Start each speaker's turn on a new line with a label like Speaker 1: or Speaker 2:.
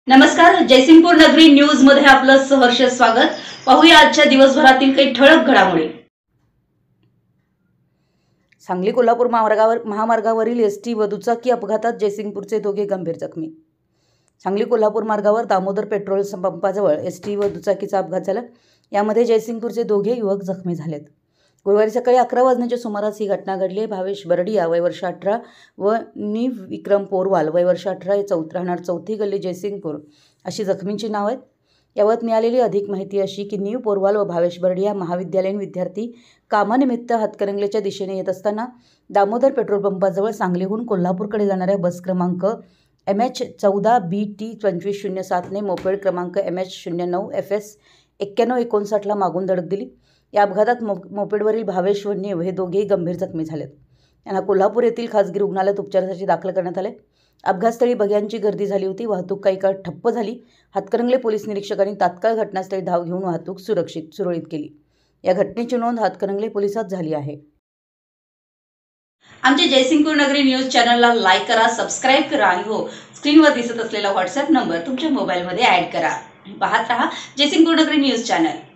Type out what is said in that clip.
Speaker 1: नमस्कार, जयसिंगपूर नगरी न्यूज मध्ये आपलं सहर्ष स्वागत। पाहूया आजच्या दिवसभरातील काही ठळक घडामोडी।
Speaker 2: सांगली कोल्हापूर महामार्गावरील एसटी व दुचाकी अपघातात जयसिंगपूरचे दोघे गंभीर जखमी। सांगली कोल्हापूर मार्गावर दामोदर पेट्रोल पंपाजवळ एसटी व दुचाकीचा अपघात झाला। यामध्ये जयसिंगपूरचे दोघे युवक जखमी झालेत। गुरुवारी सकाळी 11 वाजण्याच्या सुमारास ही घटना घडली। भावेश बरडिया वय वर्ष 18 व नीव विक्रम पोरवाल वय वर्ष 18 राहणार चौथी गल्ली जयसिंगपूर अशी जखमींची नाव आहेत। याबाबत मिळालेली अधिक माहिती अशी की नीव पोरवाल व भावेश बरडिया महाविद्यालयीन विद्यार्थी कामानिमित्त हातकणंगलेच्या दिशेने येत असताना दामोदर पेट्रोल पंपाजवळ सांगलीहून कोल्हापूरकडे जाणाऱ्या बस क्रमांक MH14BT 2507 ने मोपेड क्रमांक MH09FS 9159 मागून धडक दिली। या अपघातात मोपेडवरील भावेश व नीव हे दोघेही गंभीर जखमी झालेत। यांना कोल्हापूर येथील खासगी रुग्णालयात उपचारासाठी दाखल करण्यात आले। अपघातस्थळी बघ्यांची गर्दी झाली होती। वाहतूक काही काळ ठप्प झाली। हातकणंगले पोलीस निरीक्षकांनी तात्काळ घटनास्थळी धाव घेऊन वाहतूक सुरळीत केली। या घटनेची नोंद हातकणंगले पोलिसात झाली आहे।
Speaker 1: आमच्या जयसिंगपूर नगरी न्यूज चॅनलला लाईक करा, सबस्क्राइब करा आणि हो, स्क्रीनवर दिसत असलेला व्हॉट्सअप नंबर तुमच्या मोबाईलमध्ये ॲड करा। पाहत रहा जयसिंगपूर नगरी न्यूज चॅनल।